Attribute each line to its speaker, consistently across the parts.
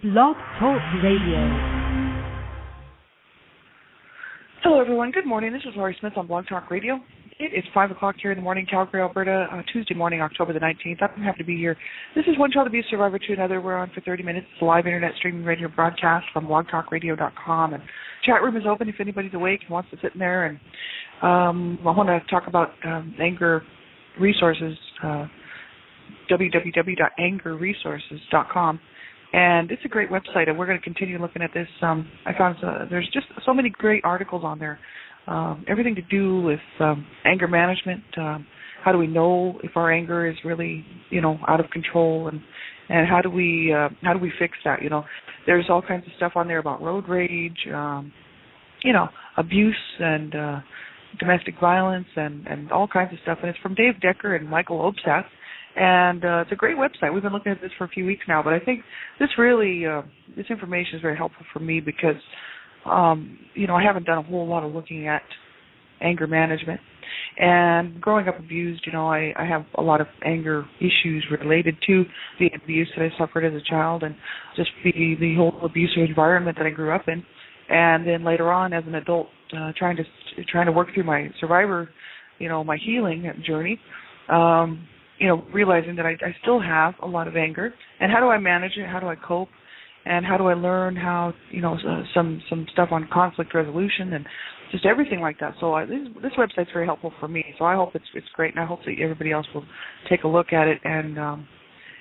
Speaker 1: Blog Talk Radio.
Speaker 2: Hello, everyone. Good morning. This is Laurie Smith on Blog Talk Radio. It is 5 o'clock here in the morning, Calgary, Alberta, Tuesday morning, October the 19th. I'm happy to be here. This is One Child Abuse Survivor to Another. We're on for 30 minutes. It's a live internet streaming radio broadcast from blogtalkradio.com. And chat room is open if anybody's awake and wants to sit in there. And I want to talk about anger resources, www.angerresources.com. And it's a great website, and we're going to continue looking at this. I found there's just so many great articles on there. Everything to do with anger management. How do we know if our anger is really, out of control, and how do we fix that? There's all kinds of stuff on there about road rage, abuse and domestic violence, and all kinds of stuff. And it's from Dave Decker and Michael Obseth. And it's a great website. We've been looking at this for a few weeks now, but I think this really, this information is very helpful for me because, I haven't done a whole lot of looking at anger management. And growing up abused, I have a lot of anger issues related to the abuse that I suffered as a child and just the whole abusive environment that I grew up in. And then later on as an adult, trying to work through my survivor, my healing journey, realizing that I still have a lot of anger, and how do I manage it? How do I cope? And how do I learn how, some stuff on conflict resolution and just everything like that. So this website's very helpful for me. So I hope it's great, and I hope that everybody else will take a look at it, and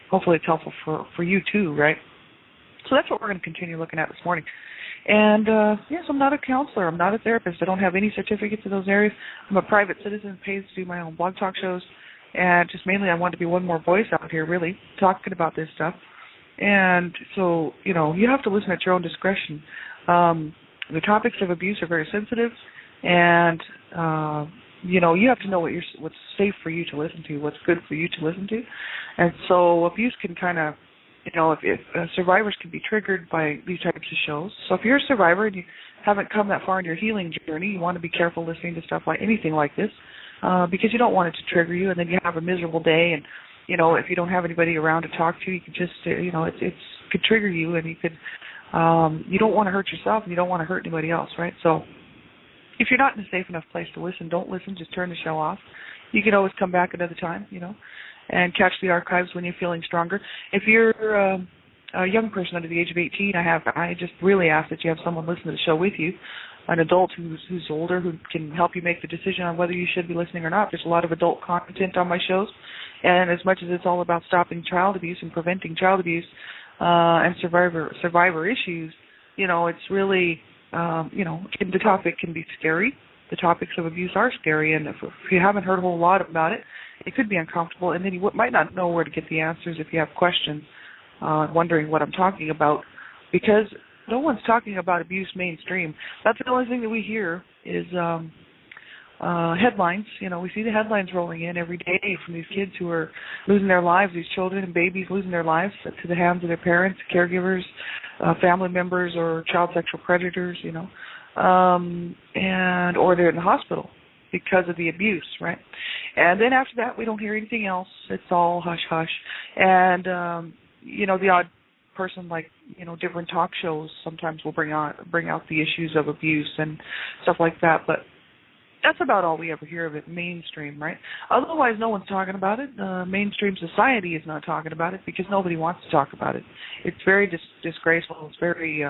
Speaker 2: hopefully it's helpful for you too, right? So that's what we're going to continue looking at this morning. And, yes, I'm not a counselor. I'm not a therapist. I don't have any certificates in those areas. I'm a private citizen, paid to do my own blog talk shows. And just mainly I want to be one more voice out here, really, talking about this stuff. And so, you have to listen at your own discretion. The topics of abuse are very sensitive, and, you have to know what's safe for you to listen to, what's good for you to listen to. And so abuse can kind of, if survivors can be triggered by these types of shows. So if you're a survivor and you haven't come that far in your healing journey, you want to be careful listening to stuff like anything like this. Because you don't want it to trigger you, and then you have a miserable day, and if you don't have anybody around to talk to, you could just it could trigger you, and you could you don't want to hurt yourself, and you don't want to hurt anybody else, right? So if you're not in a safe enough place to listen, don't listen. Just turn the show off. You can always come back another time, and catch the archives when you're feeling stronger. If you're a young person under the age of 18, I just really ask that you have someone listen to the show with you. An adult who's older, who can help you make the decision on whether you should be listening or not. There's a lot of adult content on my shows, and as much as it's all about stopping child abuse and preventing child abuse and survivor issues, it's really, the topic can be scary. The topics of abuse are scary, and if you haven't heard a whole lot about it, it could be uncomfortable, and then you might not know where to get the answers if you have questions, wondering what I'm talking about, because no one's talking about abuse mainstream. That's the only thing that we hear is headlines. We see the headlines rolling in every day from these kids who are losing their lives, these children and babies losing their lives to the hands of their parents, caregivers, family members, or child sexual predators, or they're in the hospital because of the abuse, right? And then after that, we don't hear anything else. It's all hush-hush. And, the odd person like different talk shows sometimes will bring out the issues of abuse and stuff like that, but that's about all we ever hear of it mainstream, right? Otherwise, no one's talking about it. Mainstream society is not talking about it because nobody wants to talk about it. It's very disgraceful. It's very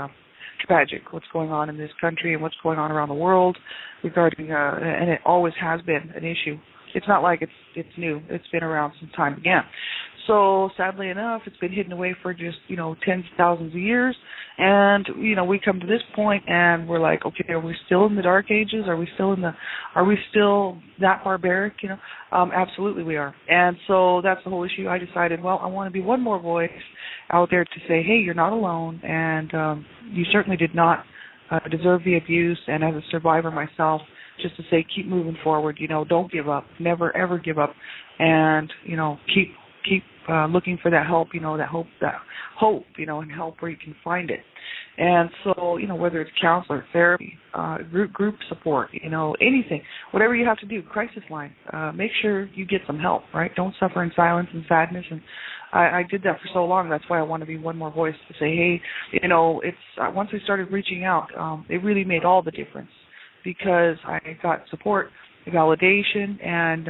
Speaker 2: tragic what's going on in this country and what's going on around the world regarding, and it always has been an issue. It's not like it's new. It's been around since time began. So sadly enough, it's been hidden away for just, tens of thousands of years. And, we come to this point and we're like, okay, are we still in the dark ages? Are we still that barbaric? Absolutely we are. And so that's the whole issue. I decided, well, I want to be one more voice out there to say, hey, you're not alone. And you certainly did not deserve the abuse. And as a survivor myself, just to say, keep moving forward, don't give up, never, ever give up. And, keep looking for that help, that hope, and help where you can find it. And so, whether it's counselor, therapy, group support, anything, whatever you have to do, crisis line, make sure you get some help, right? Don't suffer in silence and sadness and I did that for so long. That's why I want to be one more voice to say, hey, it's once I started reaching out, it really made all the difference because I got support, validation, and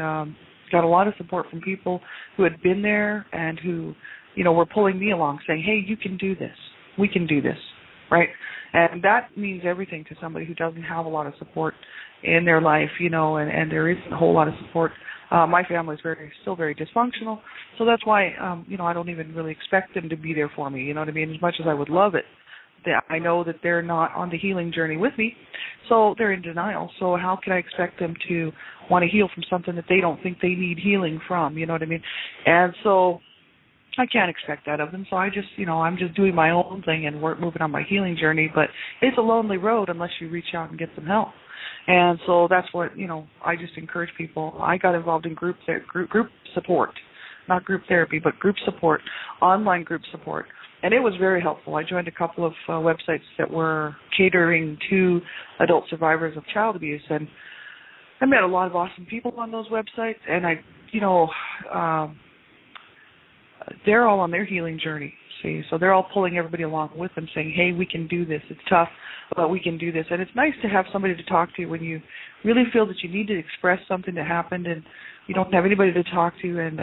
Speaker 2: got a lot of support from people who had been there and who, were pulling me along, saying, hey, you can do this. We can do this, right? And that means everything to somebody who doesn't have a lot of support in their life, and there isn't a whole lot of support. My family is still very dysfunctional, so that's why, I don't even really expect them to be there for me, you know what I mean? As much as I would love it, I know that they're not on the healing journey with me, so they're in denial. So how can I expect them to want to heal from something that they don't think they need healing from, you know what I mean? And so I can't expect that of them, so I just, I'm just doing my own thing and we're moving on my healing journey, but it's a lonely road unless you reach out and get some help. And so that's what, I just encourage people. I got involved in group support, not group therapy, but group support, online group support. And it was very helpful. I joined a couple of websites that were catering to adult survivors of child abuse, and I met a lot of awesome people on those websites, and they're all on their healing journey, see. So they're all pulling everybody along with them, saying, hey, we can do this. It's tough, but we can do this. And it's nice to have somebody to talk to when you really feel that you need to express something that happened and you don't have anybody to talk to, and,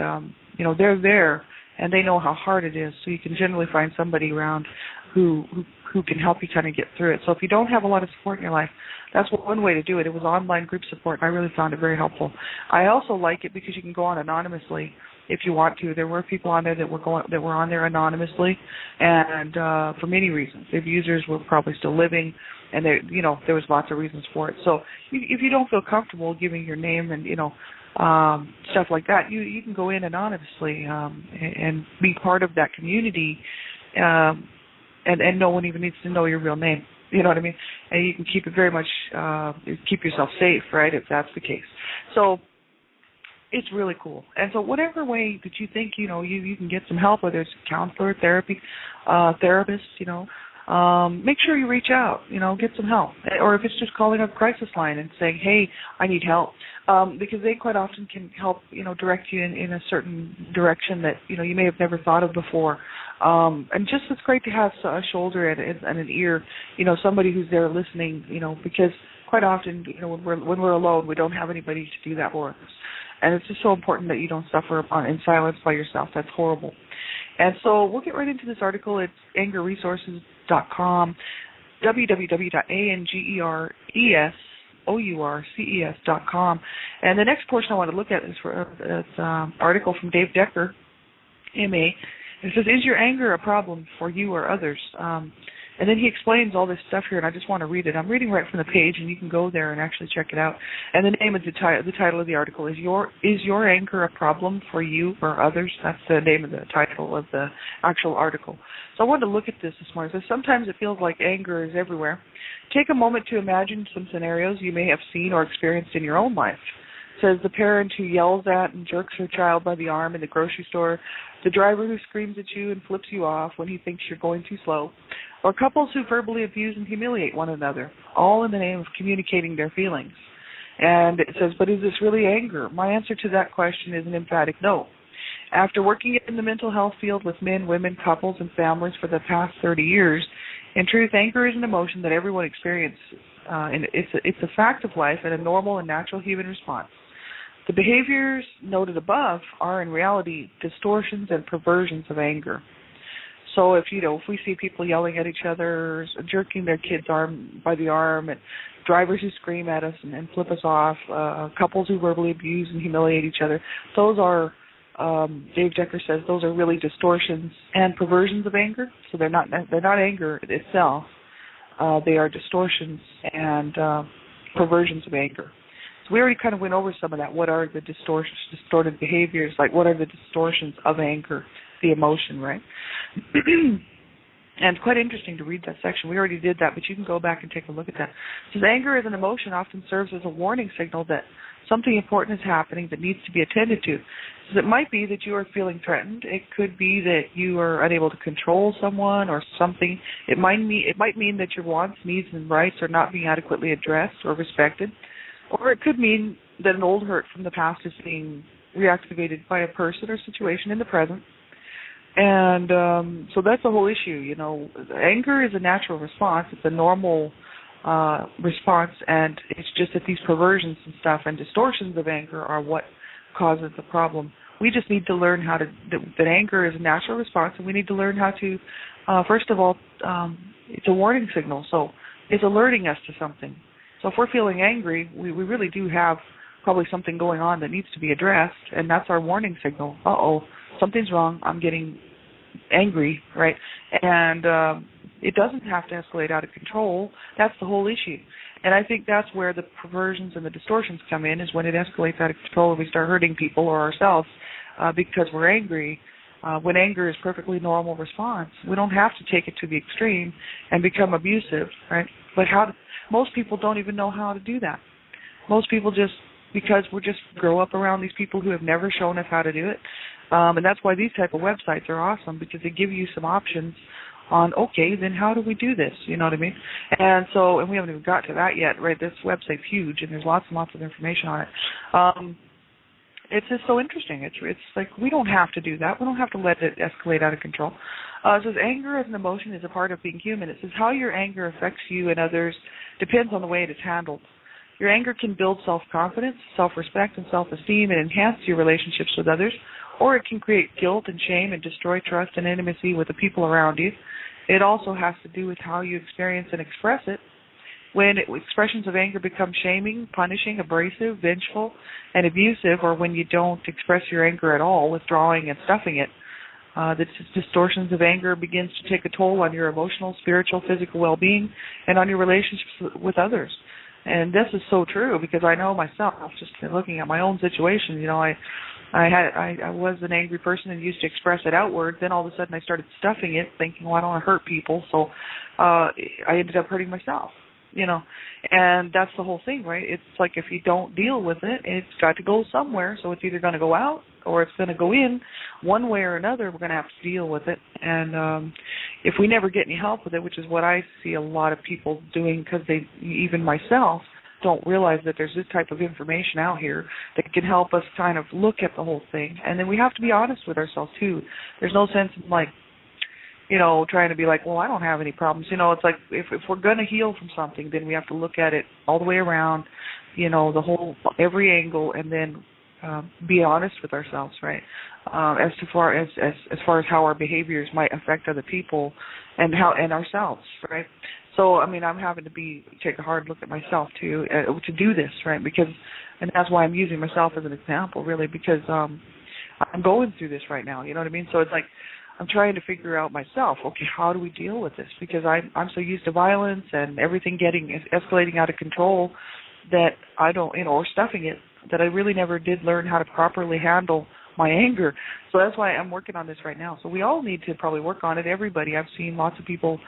Speaker 2: they're there and they know how hard it is. So you can generally find somebody around who can help you kind of get through it. So if you don't have a lot of support in your life, that's one way to do it. It was online group support, and I really found it very helpful. I also like it because you can go on anonymously if you want to. There were people on there that were on there anonymously, and for many reasons. The abusers were probably still living, and there was lots of reasons for it. So if you don't feel comfortable giving your name and stuff like that, you can go in anonymously and be part of that community, and no one even needs to know your real name. You know what I mean? And you can keep it very much, keep yourself safe, right, if that's the case. So it's really cool. And so whatever way that you think, you can get some help, whether it's a counselor, therapist, make sure you reach out, get some help. Or if it's just calling up crisis line and saying, hey, I need help, because they quite often can help, direct you in a certain direction that, you may have never thought of before. And just it's great to have a shoulder and an ear, somebody who's there listening, because quite often, when we're alone, we don't have anybody to do that for us. And it's just so important that you don't suffer in silence by yourself. That's horrible. And so we'll get right into this article. It's angerresources.com, www.angerresources.com. And the next portion I want to look at is an article from Dave Decker, MA. It says, is your anger a problem for you or others? And then he explains all this stuff here, and I just want to read it. I'm reading right from the page, and you can go there and actually check it out. And the name of the title of the article is your anger a problem for you or others? That's the name of the title of the actual article. So I wanted to look at this morning. So sometimes it feels like anger is everywhere. Take a moment to imagine some scenarios you may have seen or experienced in your own life. It says the parent who yells at and jerks her child by the arm in the grocery store, the driver who screams at you and flips you off when he thinks you're going too slow, or couples who verbally abuse and humiliate one another, all in the name of communicating their feelings. And it says, but is this really anger? My answer to that question is an emphatic no. After working in the mental health field with men, women, couples, and families for the past 30 years, in truth, anger is an emotion that everyone experiences. And it's a fact of life and a normal and natural human response. The behaviors noted above are in reality distortions and perversions of anger. So if we see people yelling at each other, jerking their kid's arm by the arm, and drivers who scream at us and flip us off, couples who verbally abuse and humiliate each other, those are, Dave Decker says, those are really distortions and perversions of anger. So they're not anger itself. They are distortions and perversions of anger. So we already kind of went over some of that. What are the distorted behaviors? Like, what are the distortions of anger? The emotion, right? And it's quite interesting to read that section. We already did that, but you can go back and take a look at that. It says anger as an emotion often serves as a warning signal that something important is happening that needs to be attended to. So it might be that you are feeling threatened. It could be that you are unable to control someone or something. It might mean that your wants, needs, and rights are not being adequately addressed or respected. Or it could mean that an old hurt from the past is being reactivated by a person or situation in the present. And so that's the whole issue. Anger is a natural response. It's a normal response, and it's just that these perversions and stuff and distortions of anger are what causes the problem. We just need to learn that anger is a natural response, and we need to learn how to, first of all, it's a warning signal. So it's alerting us to something. So if we're feeling angry, we really do have probably something going on that needs to be addressed, and that's our warning signal. Uh-oh, something's wrong. I'm getting angry, right? And it doesn't have to escalate out of control. That's the whole issue. And I think that's where the perversions and the distortions come in, is when it escalates out of control and we start hurting people or ourselves because we're angry. When anger is a perfectly normal response, we don't have to take it to the extreme and become abusive, right? But most people don't even know how to do that. Most people because we just grow up around these people who have never shown us how to do it. And that's why these type of websites are awesome, because they give you some options on, okay, then how do we do this? You know what I mean? And we haven't even got to that yet, right? This website's huge, and there's lots and lots of information on it. It's just so interesting. It's like we don't have to do that. We don't have to let it escalate out of control. It says anger as an emotion is a part of being human. It says how your anger affects you and others depends on the way it is handled. Your anger can build self-confidence, self-respect, and self-esteem and enhance your relationships with others, or it can create guilt and shame and destroy trust and intimacy with the people around you. It also has to do with how you experience and express it. When expressions of anger become shaming, punishing, abrasive, vengeful, and abusive, or when you don't express your anger at all, withdrawing and stuffing it, the distortions of anger begins to take a toll on your emotional, spiritual, physical well-being and on your relationships with others. And this is so true, because I know myself, just looking at my own situation, I was an angry person and used to express it outward. Then all of a sudden I started stuffing it, thinking, well, I don't want to hurt people, so I ended up hurting myself. And that's the whole thing, right? It's like if you don't deal with it, it's got to go somewhere. So it's either going to go out or it's going to go in. One way or another, we're going to have to deal with it. And if we never get any help with it, which is what I see a lot of people doing, because even myself, don't realize that there's this type of information out here that can help us kind of look at the whole thing. And then we have to be honest with ourselves, too. There's no sense in, trying to be like, well, I don't have any problems. It's like if we're going to heal from something, then we have to look at it all the way around, every angle, and then be honest with ourselves, right? As far as how our behaviors might affect other people and ourselves, right? So, I'm having to take a hard look at myself to do this, right? And that's why I'm using myself as an example, really, because I'm going through this right now. You know what I mean? So it's like, I'm trying to figure out myself, okay, how do we deal with this? Because I'm so used to violence and everything escalating out of control that I don't, or stuffing it, that I really never did learn how to properly handle my anger. So that's why I'm working on this right now. So we all need to probably work on it, everybody. I've seen lots of people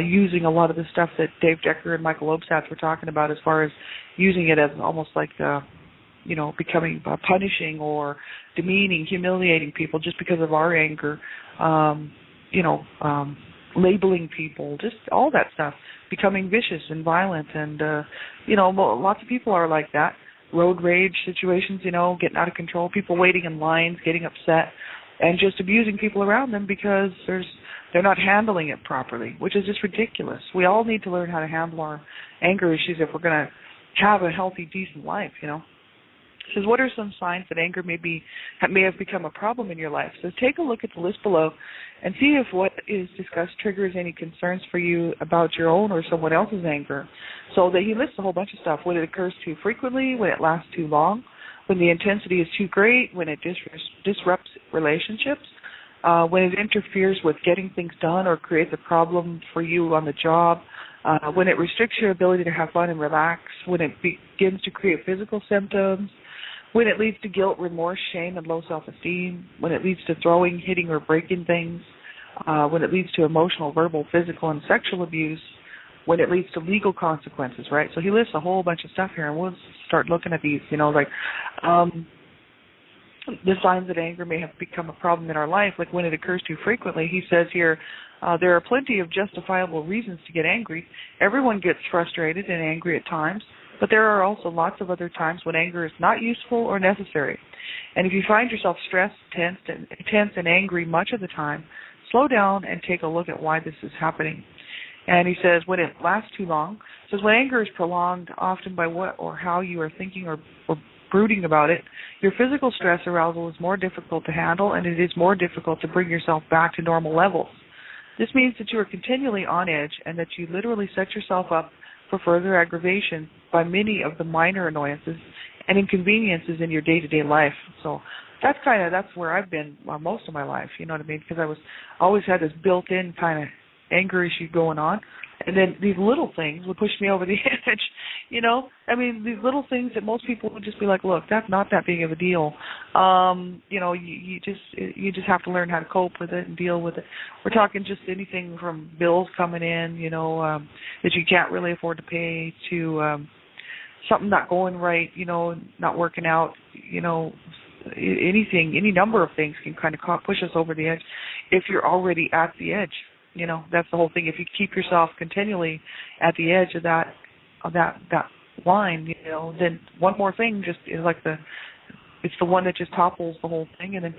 Speaker 2: using a lot of the stuff that Dave Decker and Michael Obsatz were talking about, as far as using it as almost like becoming punishing or demeaning, humiliating people just because of our anger, labeling people, just all that stuff, becoming vicious and violent. And, lots of people are like that. Road rage situations, getting out of control, people waiting in lines, getting upset, and just abusing people around them because they're not handling it properly, which is just ridiculous. We all need to learn how to handle our anger issues if we're going to have a healthy, decent life, It says, what are some signs that anger may have become a problem in your life? So take a look at the list below and see if what is discussed triggers any concerns for you about your own or someone else's anger. So that he lists a whole bunch of stuff. When it occurs too frequently, when it lasts too long, when the intensity is too great, when it disrupts relationships, when it interferes with getting things done or creates a problem for you on the job, when it restricts your ability to have fun and relax, when it begins to create physical symptoms, when it leads to guilt, remorse, shame, and low self-esteem, when it leads to throwing, hitting, or breaking things, when it leads to emotional, verbal, physical, and sexual abuse, when it leads to legal consequences, right? So he lists a whole bunch of stuff here, and we'll start looking at these, the signs that anger may have become a problem in our life, like when it occurs too frequently. He says here, there are plenty of justifiable reasons to get angry. Everyone gets frustrated and angry at times. But there are also lots of other times when anger is not useful or necessary. And if you find yourself stressed, tense, and angry much of the time, slow down and take a look at why this is happening. And he says, when it lasts too long, he says, when anger is prolonged, often by what or how you are thinking or brooding about it, your physical stress arousal is more difficult to handle, and it is more difficult to bring yourself back to normal levels. This means that you are continually on edge and that you literally set yourself up for further aggravation by many of the minor annoyances and inconveniences in your day-to-day life. So that's where I've been most of my life, you know what I mean? Because always had this built-in kind of anger issue going on, and then these little things would push me over the edge, you know? I mean, these little things that most people would just be like, look, that's not that big of a deal. You know, you just have to learn how to cope with it and deal with it. We're talking just anything from bills coming in, you know, that you can't really afford to pay, to something not going right, you know, not working out, you know, anything, any number of things can kind of push us over the edge if you're already at the edge. You know, that's the whole thing. If you keep yourself continually at the edge of that line, you know, then one more thing just is like it's the one that just topples the whole thing, and then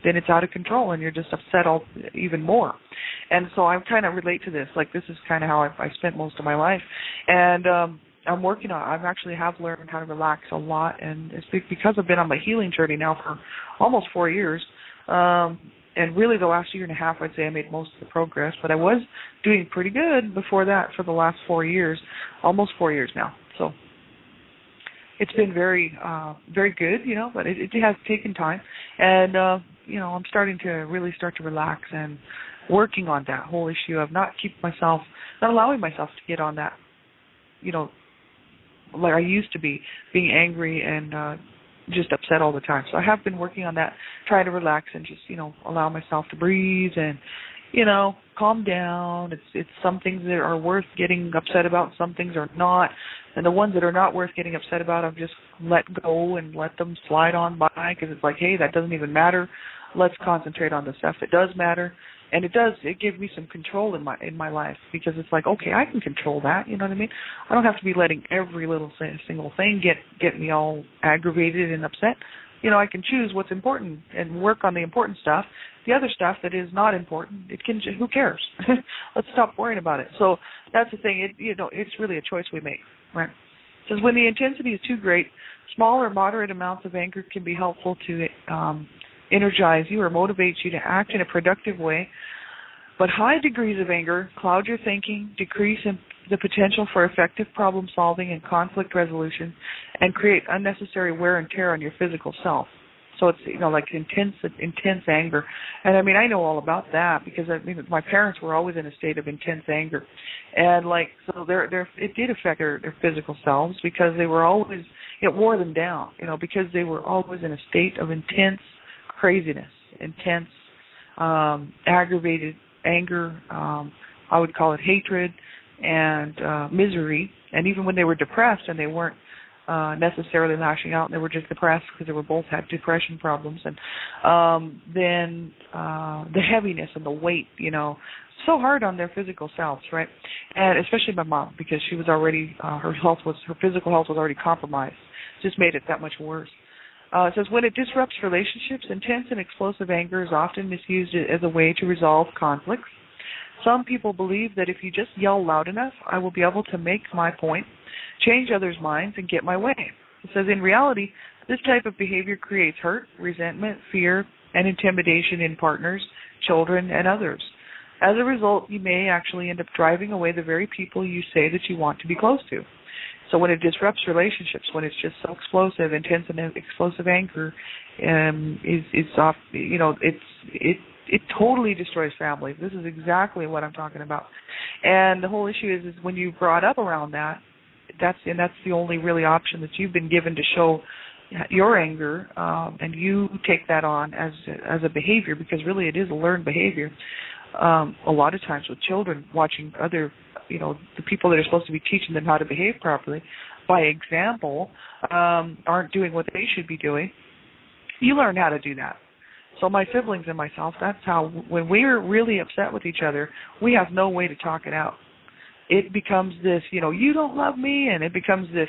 Speaker 2: then it's out of control, and you're just upset even more. And so I kind of relate to this. Like, this is kind of how I spent most of my life, and I'm working on. I actually have learned how to relax a lot, and it's because I've been on my healing journey now for almost 4 years. And really the last year and a half, I'd say I made most of the progress, but I was doing pretty good before that for the last 4 years, almost 4 years now. So it's been very, very good, you know, but it has taken time. And, you know, I'm starting to really start to relax and working on that whole issue of not allowing myself to get on that, you know, like I used to be, being angry and just upset all the time. So I have been working on that, trying to relax and just, you know, allow myself to breathe and, you know, calm down. It's some things that are worth getting upset about, some things are not. And the ones that are not worth getting upset about, I've just let go and let them slide on by, because it's like, hey, that doesn't even matter. Let's concentrate on the stuff that does matter. And it gives me some control in my life, because it's like, okay, I can control that, you know what I mean? I don't have to be letting every little single thing get me all aggravated and upset. You know, I can choose what's important and work on the important stuff. The other stuff that is not important, who cares? Let's stop worrying about it. So that's the thing. It's really a choice we make, right? It says when the intensity is too great, small or moderate amounts of anger can be helpful to energize you or motivate you to act in a productive way. But high degrees of anger cloud your thinking, decrease the potential for effective problem solving and conflict resolution, and create unnecessary wear and tear on your physical self. So it's, you know, like intense anger. And I mean, I know all about that, because I mean, my parents were always in a state of intense anger. And like, so it did affect their physical selves, because they were always, it wore them down, you know, because they were always in a state of intense craziness, intense, aggravated anger, I would call it hatred and misery. And even when they were depressed and they weren't necessarily lashing out, and they were just depressed because they both had depression problems, and then the heaviness and the weight, you know, so hard on their physical selves, right? And especially my mom, because she was already, her physical health was already compromised. Just made it that much worse. It says, when it disrupts relationships, intense and explosive anger is often misused as a way to resolve conflicts. Some people believe that if you just yell loud enough, I will be able to make my point, change others' minds, and get my way. It says, in reality, this type of behavior creates hurt, resentment, fear, and intimidation in partners, children, and others. As a result, you may actually end up driving away the very people you say that you want to be close to. So when it disrupts relationships, when it's just so explosive, intense and explosive anger, is off. You know, it totally destroys families. This is exactly what I'm talking about. And the whole issue is when you brought up around that, that's the only really option that you've been given to show your anger, and you take that on as a behavior, because really it is a learned behavior. A lot of times with children, watching other, you know, the people that are supposed to be teaching them how to behave properly, by example, aren't doing what they should be doing, you learn how to do that. So my siblings and myself, that's how, when we're really upset with each other, we have no way to talk it out. it becomes this, you don't love me, and it becomes this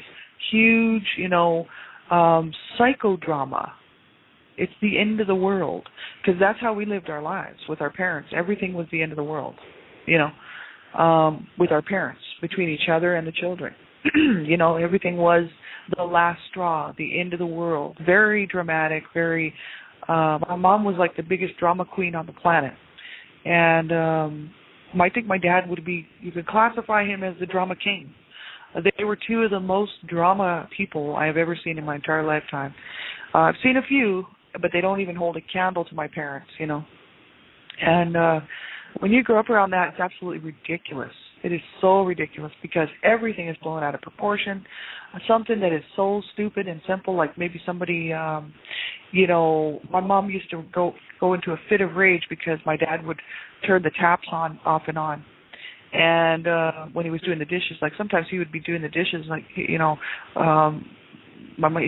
Speaker 2: huge, psychodrama. It's the end of the world, because that's how we lived our lives with our parents. Everything was the end of the world, with our parents, between each other and the children. Everything was the last straw, the end of the world. Very dramatic, very, my mom was like the biggest drama queen on the planet. And I think my dad you could classify him as the drama king. They were two of the most drama people I have ever seen in my entire lifetime. I've seen a few, but they don't even hold a candle to my parents, And when you grow up around that, it's absolutely ridiculous. It is so ridiculous because everything is blown out of proportion. Something that is so stupid and simple, like maybe somebody, my mom used to go into a fit of rage because my dad would turn the taps off and on. And when he was doing the dishes, like sometimes he would be doing the dishes, like, he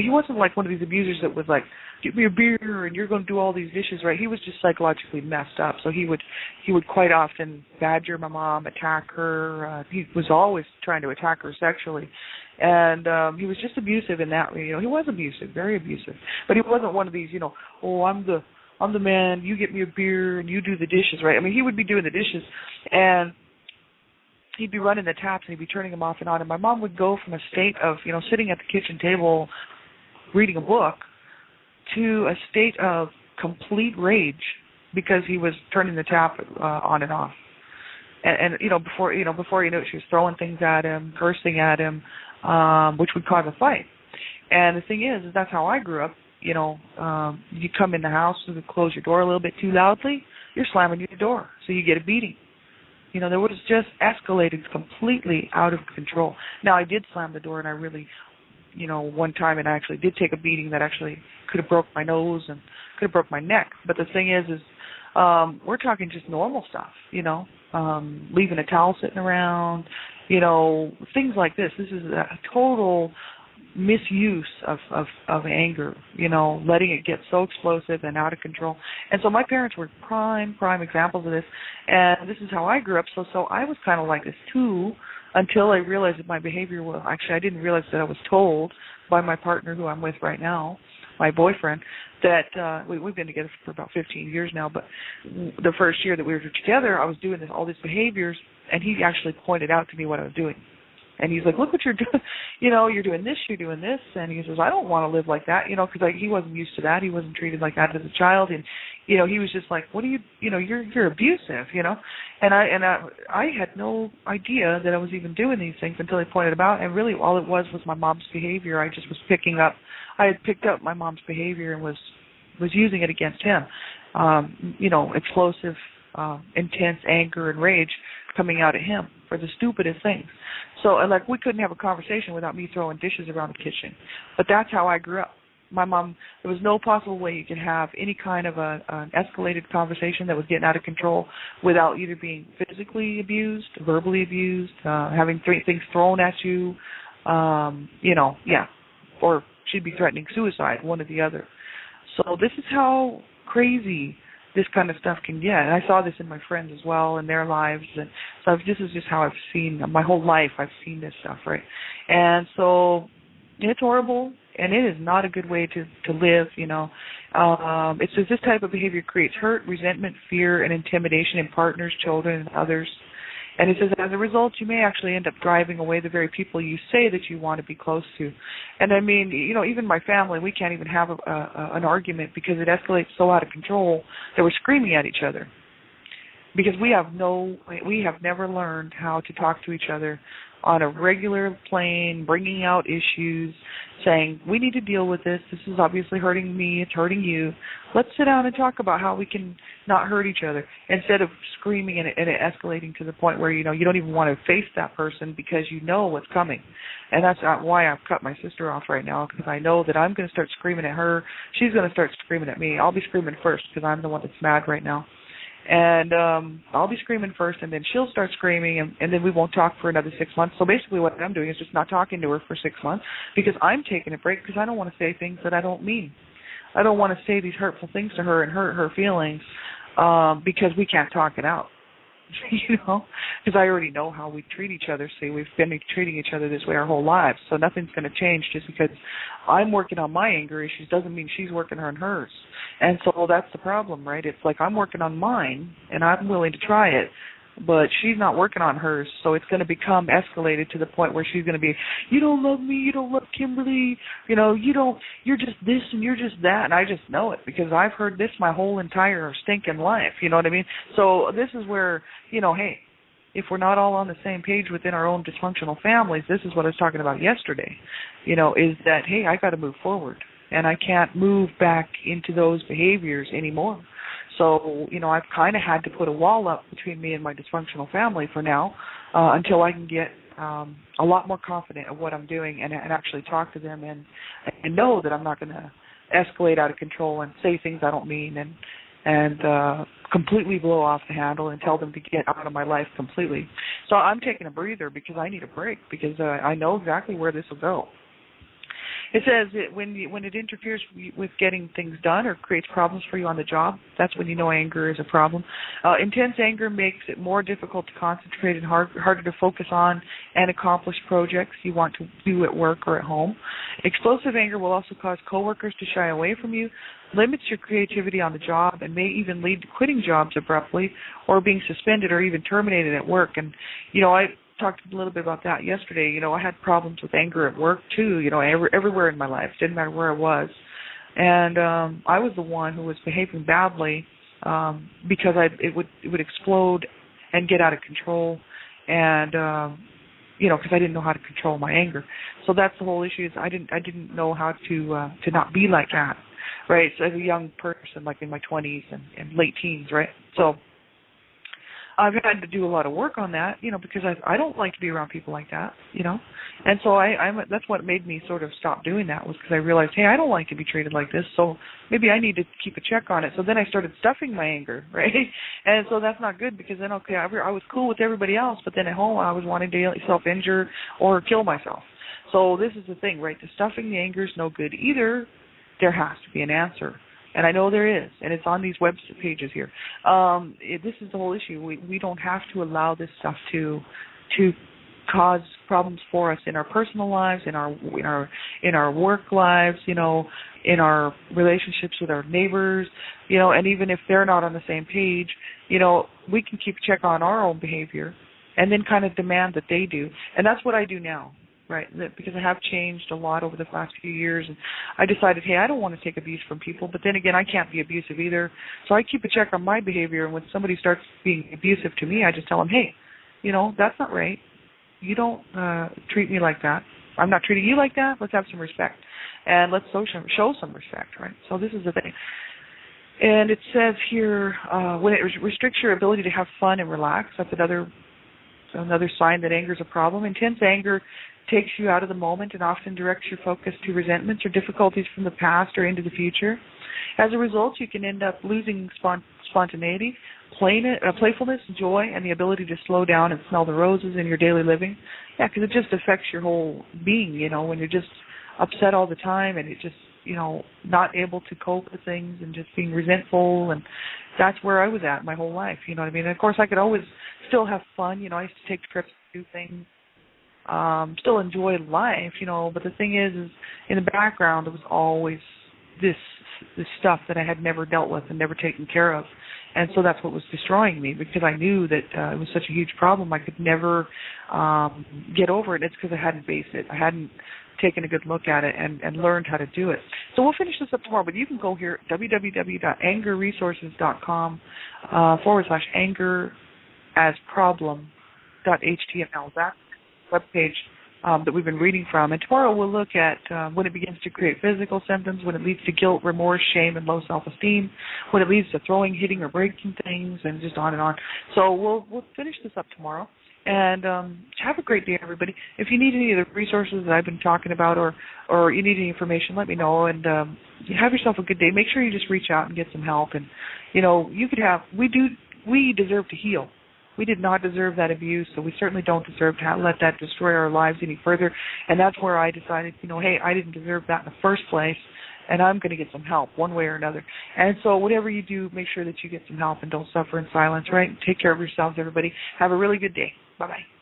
Speaker 2: wasn't like one of these abusers that was like, get me a beer and you're going to do all these dishes, right? He was just psychologically messed up. So he would quite often badger my mom, attack her. He was always trying to attack her sexually. And he was just abusive in that way. He was abusive, very abusive. But he wasn't one of these, I'm the man, you get me a beer and you do the dishes, right? I mean, he would be doing the dishes and he'd be running the taps and he'd be turning them off and on. And my mom would go from a state of, sitting at the kitchen table reading a book to a state of complete rage because he was turning the tap on and off. And before you knew it, she was throwing things at him, cursing at him, which would cause a fight. And the thing is that's how I grew up. You come in the house and close your door a little bit too loudly, you're slamming your door, so you get a beating. There was just escalated completely out of control. Now, I did slam the door, and I really, one time, and I actually did take a beating that actually could have broke my nose and could have broke my neck. But the thing is we're talking just normal stuff, leaving a towel sitting around, things like this. This is a total misuse of anger, letting it get so explosive and out of control. And so my parents were prime examples of this, and this is how I grew up. So I was kind of like this too, until I realized that my behavior was, actually I didn't realize that I was told by my partner who I'm with right now, my boyfriend, that we've been together for about 15 years now, but the first year that we were together, I was doing all these behaviors, and he actually pointed out to me what I was doing. And he's like, look what you're doing. You're doing this, you're doing this. And he says, I don't want to live like that, because he wasn't used to that. He wasn't treated like that as a child. And, he was just like, what do you, you're abusive, And I had no idea that I was even doing these things until he pointed it out. And really all it was my mom's behavior. I just was I had picked up my mom's behavior and was using it against him. Explosive, intense anger and rage coming out at him for the stupidest things. So, we couldn't have a conversation without me throwing dishes around the kitchen. But that's how I grew up. My mom, there was no possible way you could have any kind of an escalated conversation that was getting out of control without either being physically abused, verbally abused, having things thrown at you, or she'd be threatening suicide, one or the other. So this is how crazy this kind of stuff can get. And I saw this in my friends as well, in their lives. And so this is just how I've seen, my whole life I've seen this stuff, right? And so it's horrible, and it is not a good way to live, It says this type of behavior creates hurt, resentment, fear, and intimidation in partners, children, and others. And it says, as a result, you may actually end up driving away the very people you say that you want to be close to. And I mean, even my family, we can't even have an argument because it escalates so out of control that we're screaming at each other. Because we have never learned how to talk to each other on a regular plane, bringing out issues, saying, we need to deal with this. This is obviously hurting me. It's hurting you. Let's sit down and talk about how we can not hurt each other, instead of screaming and it escalating to the point where, you don't even want to face that person because you know what's coming. And that's why I've cut my sister off right now, because I know that I'm going to start screaming at her. She's going to start screaming at me. I'll be screaming first because I'm the one that's mad right now. And I'll be screaming first, and then she'll start screaming, and then we won't talk for another 6 months. So basically what I'm doing is just not talking to her for 6 months because I'm taking a break because I don't want to say things that I don't mean. I don't want to say these hurtful things to her and hurt her feelings because we can't talk it out. because I already know how we treat each other. See, we've been treating each other this way our whole lives, so nothing's going to change just because I'm working on my anger issues doesn't mean she's working on hers. And so that's the problem, right? It's like I'm working on mine, and I'm willing to try it, but she's not working on hers, so it's going to become escalated to the point where she's going to be, you don't love me, you don't love Kimberly, you're just this and you're just that, and I just know it because I've heard this my whole entire stinking life, you know what I mean? So this is where, hey, if we're not all on the same page within our own dysfunctional families, this is what I was talking about yesterday, is that, hey, I got to move forward, and I can't move back into those behaviors anymore. So, I've kind of had to put a wall up between me and my dysfunctional family for now until I can get a lot more confident of what I'm doing and actually talk to them and know that I'm not going to escalate out of control and say things I don't mean and completely blow off the handle and tell them to get out of my life completely. So I'm taking a breather because I need a break because I know exactly where this will go. It says that when it interferes with getting things done or creates problems for you on the job, that's when you know anger is a problem. Intense anger makes it more difficult to concentrate and harder to focus on and accomplish projects you want to do at work or at home. Explosive anger will also cause coworkers to shy away from you, limits your creativity on the job, and may even lead to quitting jobs abruptly or being suspended or even terminated at work. And, I talked a little bit about that yesterday. I had problems with anger at work too, everywhere in my life. Didn't matter where I was. And I was the one who was behaving badly because it would explode and get out of control and because I didn't know how to control my anger. So that's the whole issue is I didn't know how to not be like that, right? So as a young person, like in my 20s and late teens, right? So I've had to do a lot of work on that, because I don't like to be around people like that, And so that's what made me sort of stop doing that was because I realized, hey, I don't like to be treated like this, so maybe I need to keep a check on it. So then I started stuffing my anger, right? And so that's not good because then, okay, I was cool with everybody else, but then at home I was wanting to self-injure or kill myself. So this is the thing, right? The stuffing the anger is no good either. There has to be an answer. And I know there is, and it's on these web pages here. This is the whole issue. We don't have to allow this stuff to cause problems for us in our personal lives, in our work lives, in our relationships with our neighbors, and even if they're not on the same page, we can keep check on our own behavior and then kind of demand that they do. And that's what I do now. Right, because I have changed a lot over the last few years, and I decided, hey, I don't want to take abuse from people, but then again, I can't be abusive either, so I keep a check on my behavior, and when somebody starts being abusive to me, I just tell them, hey, that's not right. You don't treat me like that. I'm not treating you like that. Let's have some respect, and let's show some respect, right? So this is the thing. And it says here, when it restricts your ability to have fun and relax, that's another sign that anger is a problem. Intense anger takes you out of the moment and often directs your focus to resentments or difficulties from the past or into the future. As a result, you can end up losing spontaneity, playfulness, joy, and the ability to slow down and smell the roses in your daily living. Yeah, because it just affects your whole being, when you're just upset all the time and it just, not able to cope with things and just being resentful. And that's where I was at my whole life, you know what I mean? And of course, I could always still have fun. I used to take trips to do things. Still enjoy life, but the thing is in the background, there was always this stuff that I had never dealt with and never taken care of. And so that's what was destroying me because I knew that it was such a huge problem. I could never get over it. It's because I hadn't faced it. I hadn't taken a good look at it and learned how to do it. So we'll finish this up tomorrow, but you can go here, www.angerresources.com /anger-as-problem.html. That's the webpage that we've been reading from. And tomorrow we'll look at when it begins to create physical symptoms, when it leads to guilt, remorse, shame, and low self-esteem, when it leads to throwing, hitting, or breaking things, and just on and on. So we'll finish this up tomorrow. And have a great day, everybody. If you need any of the resources that I've been talking about or you need any information, let me know. And have yourself a good day. Make sure you just reach out and get some help. And, we deserve to heal. We did not deserve that abuse, so we certainly don't deserve to let that destroy our lives any further. And that's where I decided, hey, I didn't deserve that in the first place. and I'm going to get some help one way or another. And so whatever you do, make sure that you get some help and don't suffer in silence, right? Take care of yourselves, everybody. Have a really good day. Bye-bye.